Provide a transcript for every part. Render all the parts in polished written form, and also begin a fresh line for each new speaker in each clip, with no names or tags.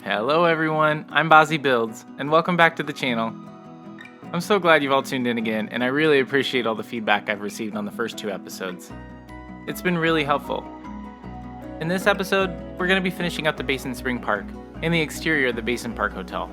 Hello everyone, I'm BozzyBuilds, and welcome back to the channel. I'm so glad you've all tuned in again, and I really appreciate all the feedback I've received on the first 2 episodes. It's been really helpful. In this episode, we're going to be finishing up the Basin Spring Park and the exterior of the Basin Park Hotel.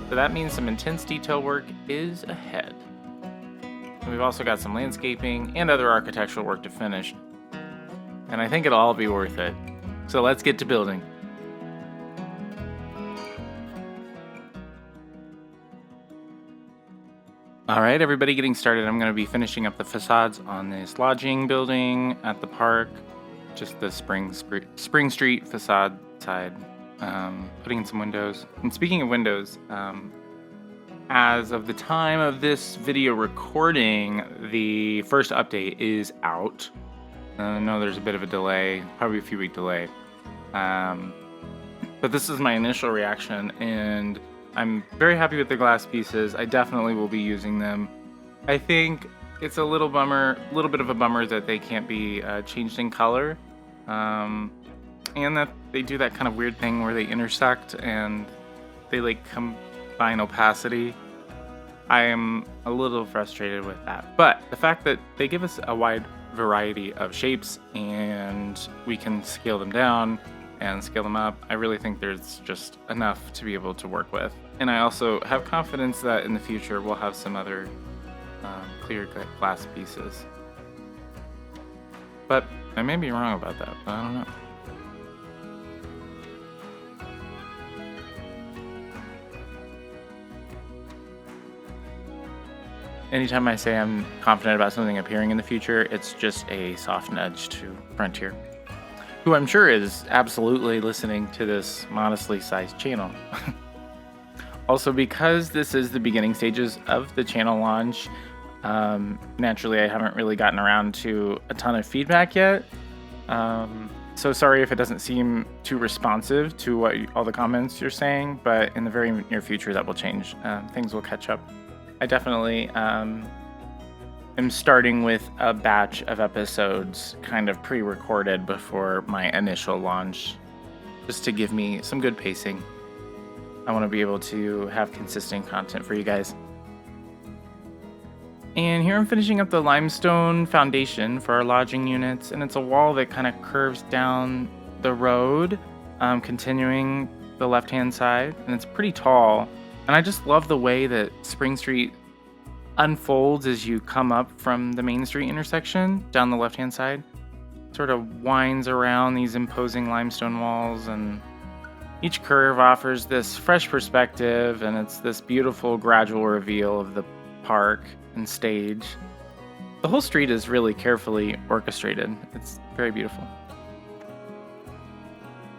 So that means some intense detail work is ahead. And we've also got some landscaping and other architectural work to finish. And I think it'll all be worth it. So let's get to building. Alright, everybody, getting started. I'm going to be finishing up the facades on this lodging building at the park, just the Spring Street facade side, putting in some windows. And speaking of windows, as of the time of this video recording, the first update is out. I know there's a bit of a delay, probably a few week delay, but this is my initial reaction, and I'm very happy with the glass pieces. I definitely will be using them. I think it's a little bit of a bummer that they can't be changed in color, and that they do that kind of weird thing where they intersect and they like combine opacity. I am a little frustrated with that, but the fact that they give us a wide variety of shapes and we can scale them down and scale them up, I really think there's just enough to be able to work with. And I also have confidence that in the future we'll have some other clear glass pieces. But I may be wrong about that, but I don't know. Anytime I say I'm confident about something appearing in the future, it's just a soft nudge to Frontier, who I'm sure is absolutely listening to this modestly sized channel. Also, because this is the beginning stages of the channel launch, naturally I haven't really gotten around to a ton of feedback yet. So sorry if it doesn't seem too responsive to all the comments you're saying, but in the very near future that will change. Things will catch up. I definitely am starting with a batch of episodes kind of pre-recorded before my initial launch, just to give me some good pacing. I want to be able to have consistent content for you guys. And here I'm finishing up the limestone foundation for our lodging units, and it's a wall that kind of curves down the road, continuing the left-hand side, and it's pretty tall. And I just love the way that Spring Street unfolds as you come up from the Main Street intersection down the left-hand side. Sort of winds around these imposing limestone walls, and each curve offers this fresh perspective, and it's this beautiful gradual reveal of the park and stage. The whole street is really carefully orchestrated. It's very beautiful.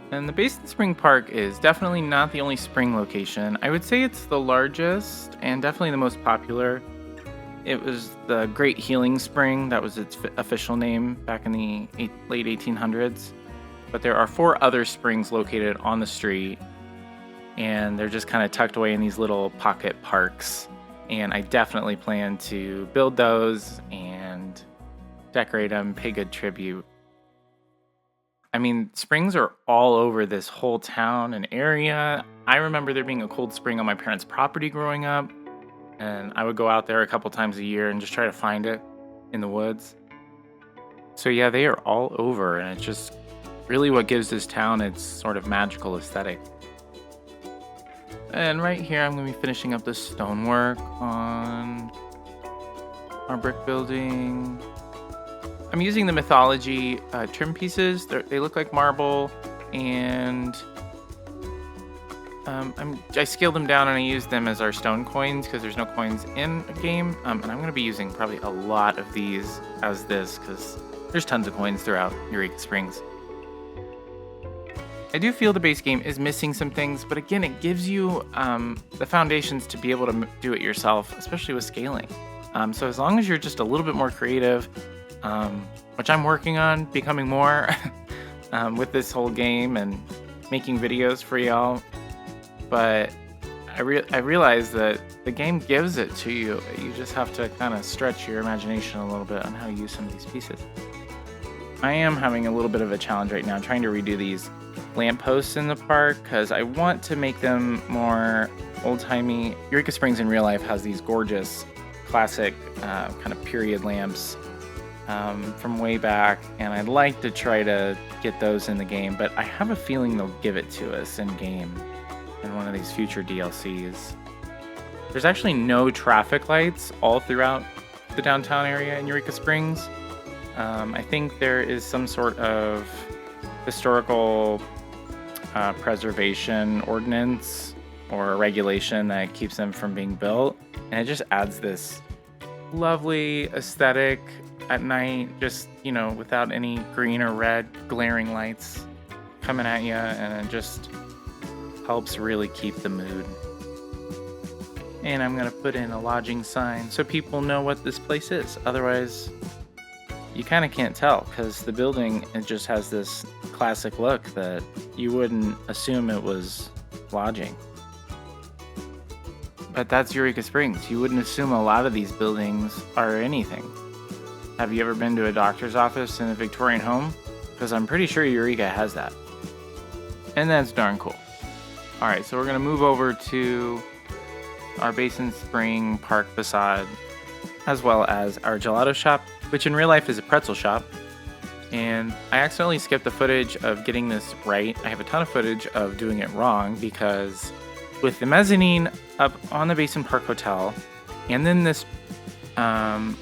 And the Basin Spring Park is definitely not the only spring location. I would say it's the largest and definitely the most popular. It was the Great Healing Spring, that was its official name back in the late 1800s. But there are 4 other springs located on the street, and they're just kind of tucked away in these little pocket parks. And I definitely plan to build those and decorate them, pay good tribute. I mean, springs are all over this whole town and area. I remember there being a cold spring on my parents' property growing up, and I would go out there a couple times a year and just try to find it in the woods. So yeah, they are all over, and it's just really what gives this town its sort of magical aesthetic. And right here, I'm going to be finishing up the stonework on our brick building. I'm using the Mythology trim pieces. They look like marble, and I scaled them down and I used them as our stone coins because there's no coins in a game. And I'm going to be using probably a lot of these as this because there's tons of coins throughout Eureka Springs. I do feel the base game is missing some things, but again, it gives you the foundations to be able to do it yourself, especially with scaling. So as long as you're just a little bit more creative, which I'm working on becoming more with this whole game and making videos for y'all. But I realize that the game gives it to you. You just have to kind of stretch your imagination a little bit on how to use some of these pieces. I am having a little bit of a challenge right now, trying to redo these lampposts in the park because I want to make them more old-timey. Eureka Springs in real life has these gorgeous classic kind of period lamps from way back, and I'd like to try to get those in the game, but I have a feeling they'll give it to us in game in one of these future DLCs. There's actually no traffic lights all throughout the downtown area in Eureka Springs. I think there is some sort of historical preservation ordinance or regulation that keeps them from being built, and it just adds this lovely aesthetic at night, just, without any green or red glaring lights coming at you, and it just helps really keep the mood. And I'm gonna put in a lodging sign so people know what this place is. Otherwise, you kind of can't tell because the building, it just has this classic look that you wouldn't assume it was lodging. But that's Eureka Springs. You wouldn't assume a lot of these buildings are anything. Have you ever been to a doctor's office in a Victorian home? Because I'm pretty sure Eureka has that. And that's darn cool. Alright, so we're going to move over to our Basin Spring Park facade, as well as our gelato shop, which in real life is a pretzel shop. And I accidentally skipped the footage of getting this right. I have a ton of footage of doing it wrong because with the mezzanine up on the Basin Park Hotel, and then this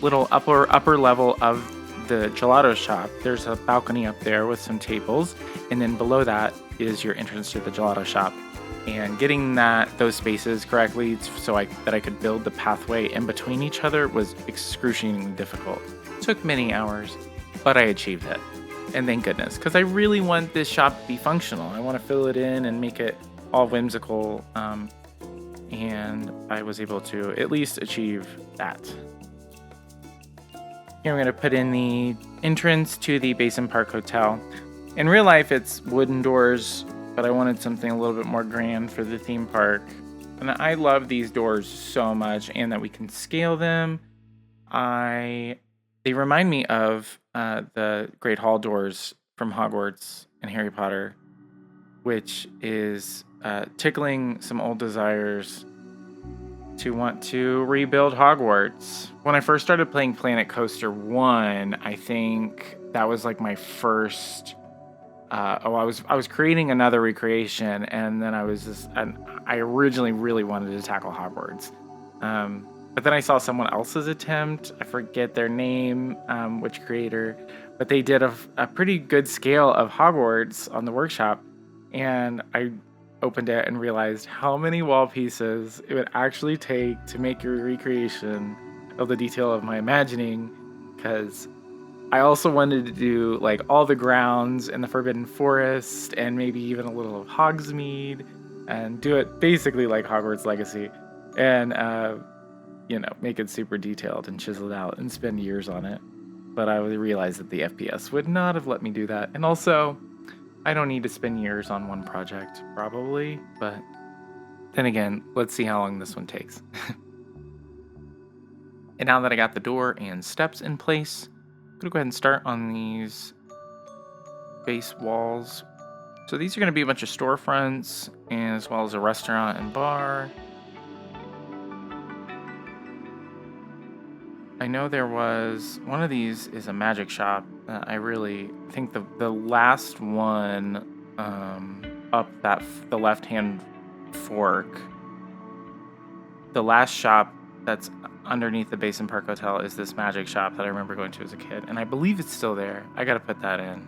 little upper level of the gelato shop, there's a balcony up there with some tables, and then below that is your entrance to the gelato shop. And getting those spaces correctly so that I could build the pathway in between each other was excruciatingly difficult. It took many hours, but I achieved it. And thank goodness, because I really want this shop to be functional. I want to fill it in and make it all whimsical, and I was able to at least achieve that. Here I'm going to put in the entrance to the Basin Park Hotel. In real life, it's wooden doors, but I wanted something a little bit more grand for the theme park. And I love these doors so much, and that we can scale them. They remind me of the Great Hall doors from Hogwarts and Harry Potter, which is tickling some old desires to want to rebuild Hogwarts. When I first started playing Planet Coaster 1, I think that was like my first. I was creating another recreation, and then I originally really wanted to tackle Hogwarts. But then I saw someone else's attempt. I forget their name, which creator, but they did a pretty good scale of Hogwarts on the workshop, and I opened it and realized how many wall pieces it would actually take to make a recreation of the detail of my imagining, because I also wanted to do like all the grounds in the Forbidden Forest and maybe even a little of Hogsmeade and do it basically like Hogwarts Legacy, and make it super detailed and chiseled out and spend years on it. But I realized that the FPS would not have let me do that. And also, I don't need to spend years on one project, probably, but then again, let's see how long this one takes. And now that I got the door and steps in place, I'm gonna go ahead and start on these base walls. So these are gonna be a bunch of storefronts, and as well as a restaurant and bar. I know there was one of these is a magic shop. I really think the last one up the left-hand fork, the last shop that's underneath the Basin Park Hotel is this magic shop that I remember going to as a kid, and I believe it's still there. I gotta put that in.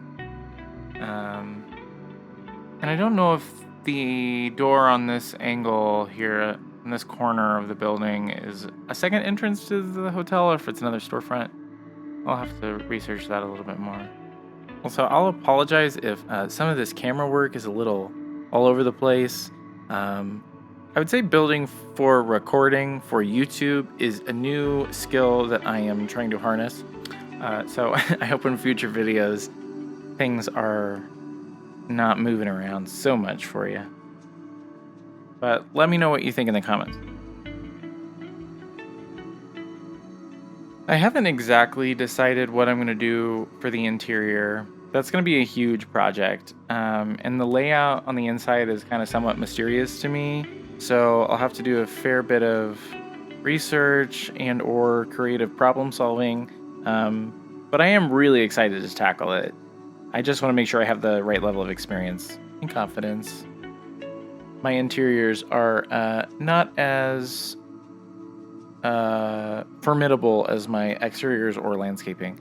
And I don't know if the door on this angle here in this corner of the building is a second entrance to the hotel or if it's another storefront. I'll have to research that a little bit more. Also, I'll apologize if some of this camera work is a little all over the place. I would say building for recording for YouTube is a new skill that I am trying to harness. So I hope in future videos things are not moving around so much for you. But let me know what you think in the comments. I haven't exactly decided what I'm going to do for the interior. That's going to be a huge project. And the layout on the inside is kind of somewhat mysterious to me. So I'll have to do a fair bit of research and or creative problem solving. But I am really excited to tackle it. I just want to make sure I have the right level of experience and confidence. My interiors are not as formidable as my exteriors or landscaping.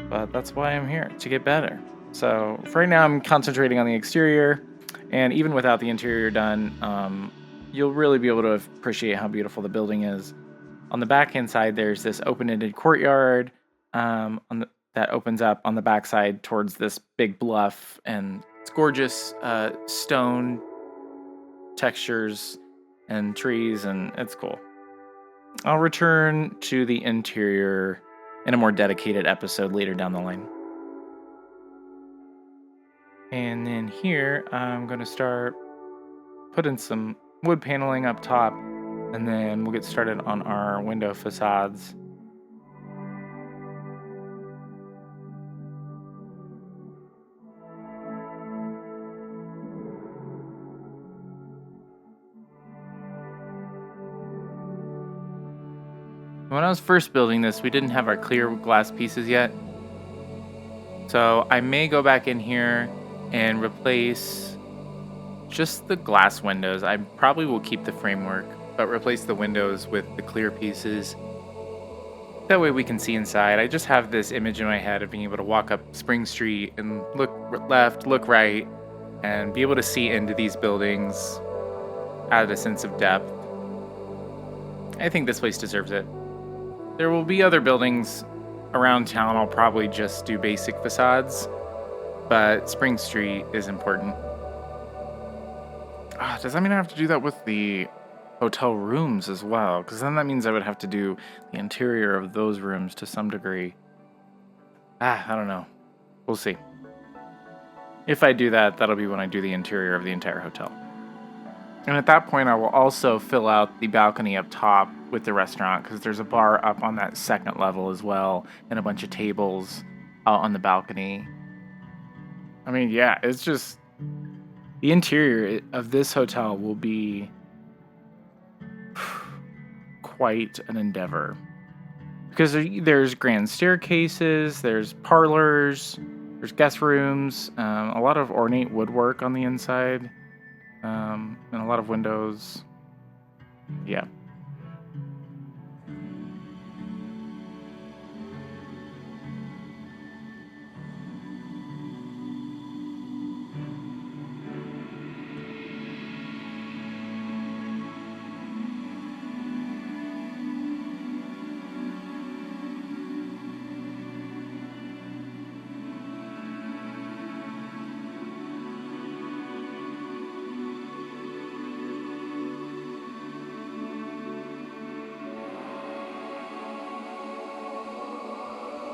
But that's why I'm here, to get better. So for right now, I'm concentrating on the exterior, and even without the interior done, you'll really be able to appreciate how beautiful the building is. On the backhand side, there's this open-ended courtyard that opens up on the backside towards this big bluff, and it's gorgeous stone textures and trees, and it's cool. I'll return to the interior in a more dedicated episode later down the line. And then here, I'm going to start putting some wood paneling up top, and then we'll get started on our window facades. When I was first building this, we didn't have our clear glass pieces yet. So I may go back in here and replace just the glass windows. I probably will keep the framework, but replace the windows with the clear pieces. That way we can see inside. I just have this image in my head of being able to walk up Spring Street and look left, look right, and be able to see into these buildings, add a sense of depth. I think this place deserves it. There will be other buildings around town. I'll probably just do basic facades, but Spring Street is important. Does that mean I have to do that with the hotel rooms as well? Because then that means I would have to do the interior of those rooms to some degree. I don't know. We'll see. If I do that, that'll be when I do the interior of the entire hotel. And at that point, I will also fill out the balcony up top with the restaurant, because there's a bar up on that second level as well, and a bunch of tables out on the balcony. I mean, yeah, it's just... the interior of this hotel will be quite an endeavor. Because there's grand staircases, there's parlors, there's guest rooms, a lot of ornate woodwork on the inside, and a lot of windows. Yeah.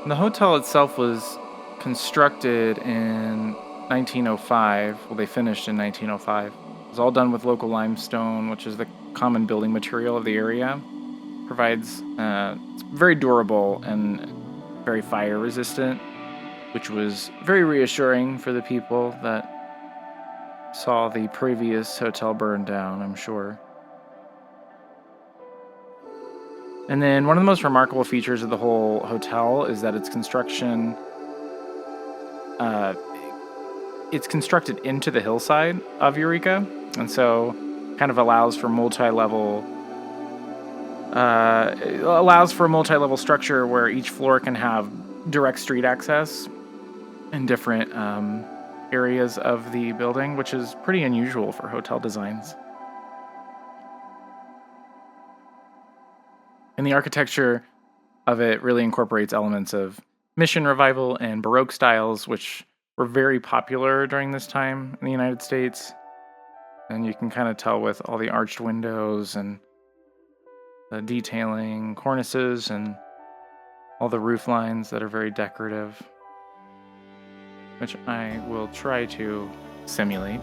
The hotel itself was constructed in 1905. Well, they finished in 1905. It was all done with local limestone, which is the common building material of the area. Provides, it's very durable and very fire resistant, which was very reassuring for the people that saw the previous hotel burn down, I'm sure. And then one of the most remarkable features of the whole hotel is that its construction, it's constructed into the hillside of Eureka, and so kind of allows for a multi-level structure where each floor can have direct street access in different areas of the building, which is pretty unusual for hotel designs. And the architecture of it really incorporates elements of Mission Revival and Baroque styles, which were very popular during this time in the United States. And you can kind of tell with all the arched windows and the detailing, cornices, and all the roof lines that are very decorative, which I will try to simulate.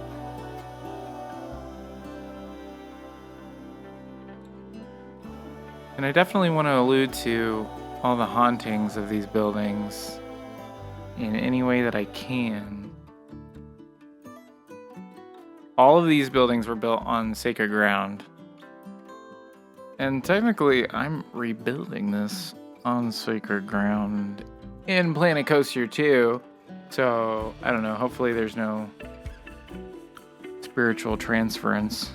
And I definitely want to allude to all the hauntings of these buildings. in any way that I can. All of these buildings were built on sacred ground. And technically, I'm rebuilding this on sacred ground in Planet Coaster too. So, I don't know, hopefully there's no spiritual transference.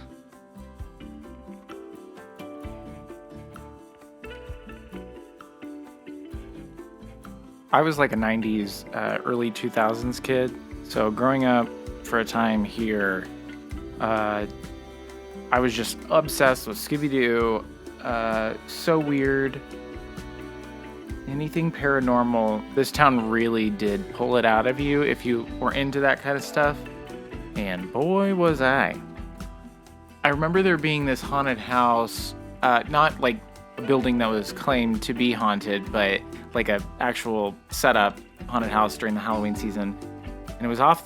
I was like a 90s, early 2000s kid. So growing up for a time here, I was just obsessed with Scooby-Doo. So weird. Anything paranormal, this town really did pull it out of you if you were into that kind of stuff. And boy, was I. I remember there being this haunted house, not like a building that was claimed to be haunted, but like a actual setup haunted house during the Halloween season. And it was off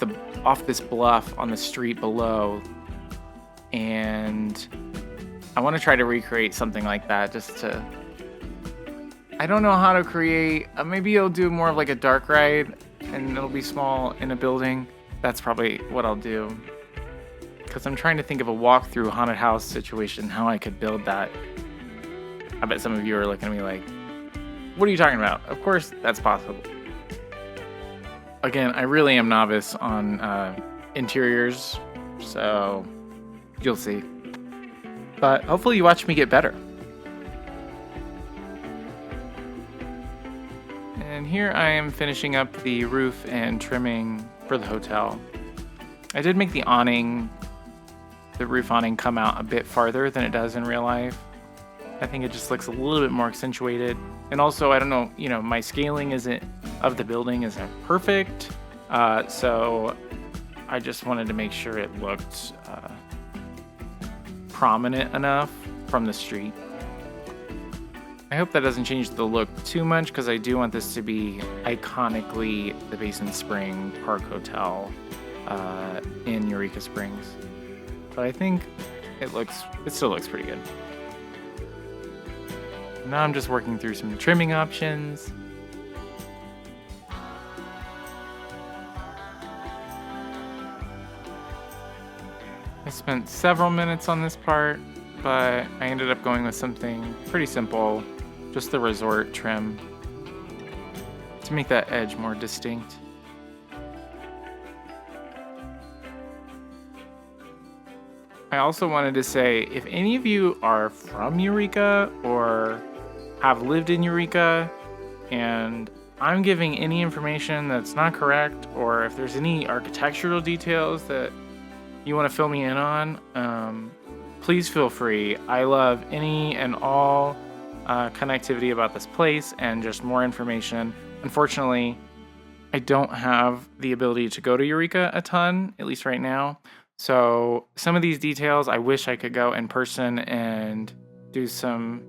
this bluff on the street below. And I want to try to recreate something like that just to... I don't know how to create... maybe I'll do more of like a dark ride and it'll be small in a building. That's probably what I'll do. Because I'm trying to think of a walkthrough haunted house situation, how I could build that. I bet some of you are looking at me like, what are you talking about? Of course, that's possible. Again, I really am novice on interiors, so you'll see. But hopefully you watch me get better. And here I am finishing up the roof and trimming for the hotel. I did make the roof awning come out a bit farther than it does in real life. I think it just looks a little bit more accentuated. And also, I don't know, my scaling of the building isn't perfect. So I just wanted to make sure it looked prominent enough from the street. I hope that doesn't change the look too much because I do want this to be iconically the Basin Spring Park Hotel in Eureka Springs. But I think it still looks pretty good. Now I'm just working through some trimming options. I spent several minutes on this part, but I ended up going with something pretty simple, just the resort trim, to make that edge more distinct. I also wanted to say, if any of you are from Eureka or have lived in Eureka and I'm giving any information that's not correct, or if there's any architectural details that you want to fill me in on, please feel free. I love any and all connectivity about this place and just more information. Unfortunately, I don't have the ability to go to Eureka a ton, at least right now. So some of these details, I wish I could go in person and do some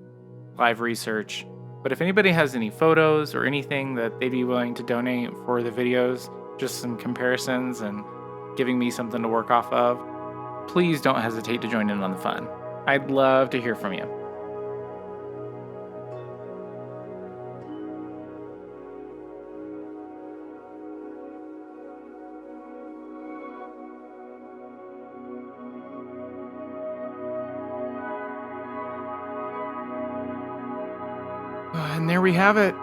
live research. But if anybody has any photos or anything that they'd be willing to donate for the videos, just some comparisons and giving me something to work off of, please don't hesitate to join in on the fun. I'd love to hear from you. And there we have it.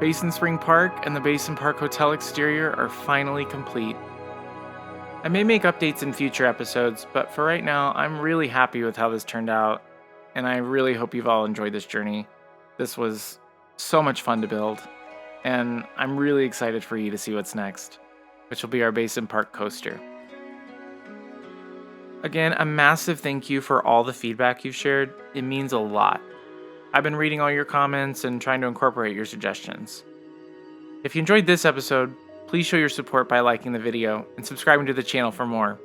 Basin Spring Park and the Basin Park Hotel exterior are finally complete. I may make updates in future episodes, but for right now, I'm really happy with how this turned out, and I really hope you've all enjoyed this journey. This was so much fun to build, and I'm really excited for you to see what's next, which will be our Basin Park coaster. Again, a massive thank you for all the feedback you've shared. It means a lot. I've been reading all your comments and trying to incorporate your suggestions. If you enjoyed this episode, please show your support by liking the video and subscribing to the channel for more.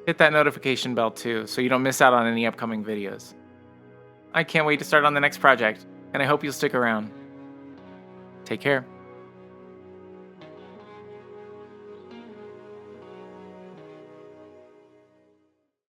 Hit that notification bell too, so you don't miss out on any upcoming videos. I can't wait to start on the next project, and I hope you'll stick around. Take care.